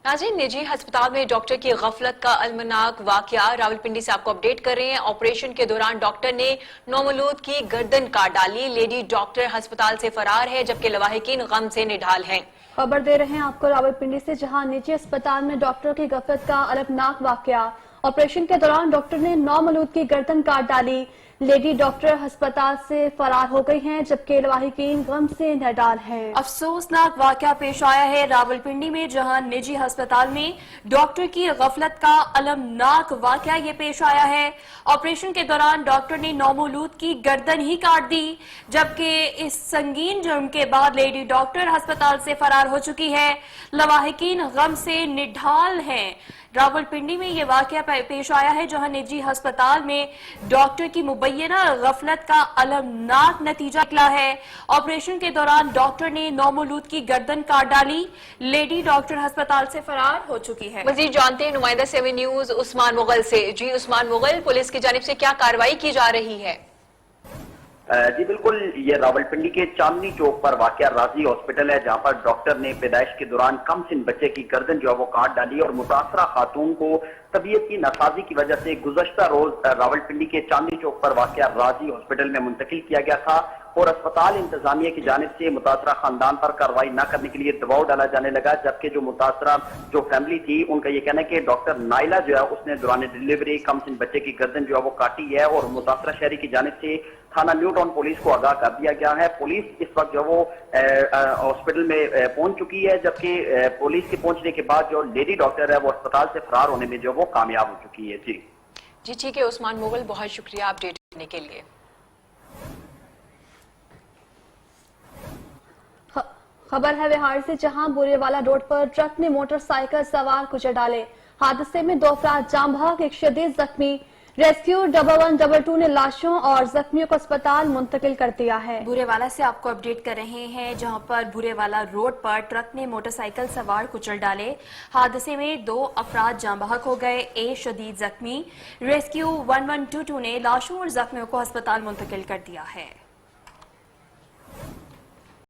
नाज़रीन, निजी अस्पताल में डॉक्टर की गफलत का अलमनाक वाकया रावलपिंडी से आपको अपडेट कर रहे हैं। ऑपरेशन के दौरान डॉक्टर ने नौमौलूद की गर्दन काट डाली। लेडी डॉक्टर अस्पताल से फरार है, जबकि लवाहिकीन गम से निढाल हैं। खबर दे रहे हैं आपको रावलपिंडी से, जहां निजी अस्पताल में डॉक्टर की गफलत का अलमनाक वाकया। ऑपरेशन के दौरान डॉक्टर ने नौमौलूद की गर्दन काट डाली। लेडी डॉक्टर अस्पताल से फरार हो गई हैं, जबकि लवाहिकीन गम से निढाल हैं। अफसोसनाक वाकया पेश आया है रावलपिंडी में, जहां निजी अस्पताल में डॉक्टर की गफलत का अलमनाक वाकया ये पेश आया है। ऑपरेशन के दौरान डॉक्टर ने नौमौलूद की गर्दन ही काट दी, जबकि इस संगीन जुर्म के बाद लेडी डॉक्टर अस्पताल से फरार हो चुकी है। लवाहिकीन गम से निढाल हैं। रावलपिंडी में ये वाकया पेश आया है, जहां निजी अस्पताल में डॉक्टर की मुबैना गफलत का अलमनाक नतीजा निकला है। ऑपरेशन के दौरान डॉक्टर ने नौमौलूद की गर्दन काट डाली। लेडी डॉक्टर अस्पताल से फरार हो चुकी है। मजीद जानते हैं नुमाइंदा 7 न्यूज उस्मान मुगल से। जी उस्मान मुगल, पुलिस की जानिब से क्या कार्रवाई की जा रही है? जी बिल्कुल, ये रावलपिंडी के चांदनी चौक पर वाकया राजी हॉस्पिटल है, जहां पर डॉक्टर ने पैदाइश के दौरान कम सिन बच्चे की गर्दन जो है वो काट डाली और मुतासरा खातून को तबीयत की नासाजी की वजह से गुज़श्ता रोज रावलपिंडी के चांदनी चौक पर वाकया राजी हॉस्पिटल में मुंतकिल किया गया था और अस्पताल इंतजामिया की जानिब से मुतासरा खानदान पर कार्रवाई न करने के लिए दबाव डाला जाने लगा। जबकि जो मुतासरा जो फैमिली थी, उनका ये कहना है कि डॉक्टर नाइला जो है उसने दौरान डिलीवरी कम सिन बच्चे की गर्दन जो है वो काटी है और मुतासरा शहरी की जानिब से थाना न्यू टाउन पुलिस को आगाह कर दिया गया है। पुलिस इस वक्त जो वो हॉस्पिटल में पहुंच चुकी है, जबकि पुलिस के पहुंचने के बाद जो लेडी डॉक्टर है वो अस्पताल से फरार होने में जो वो कामयाब हो चुकी है। जी ठीक है उस्मान मुगल, बहुत शुक्रिया अपडेट करने के लिए। खबर है बिहार से, जहां बुरेवाला रोड पर ट्रक ने मोटरसाइकिल सवार कुचल डाले। हादसे में 2 अफराद जाम बहक, एक शदीद जख्मी। रेस्क्यू 112 ने लाशों और जख्मियों को अस्पताल मुंतकिल कर दिया है। बुरेवाला से आपको अपडेट कर रहे हैं, जहां पर बुरेवाला रोड पर ट्रक ने मोटरसाइकिल सवार कुचल डाले। हादसे में 2 अफराद जाम बहक हो गए, एक शदीद जख्मी। रेस्क्यू 112 ने लाशों और जख्मियों को अस्पताल मुंतकिल कर दिया है।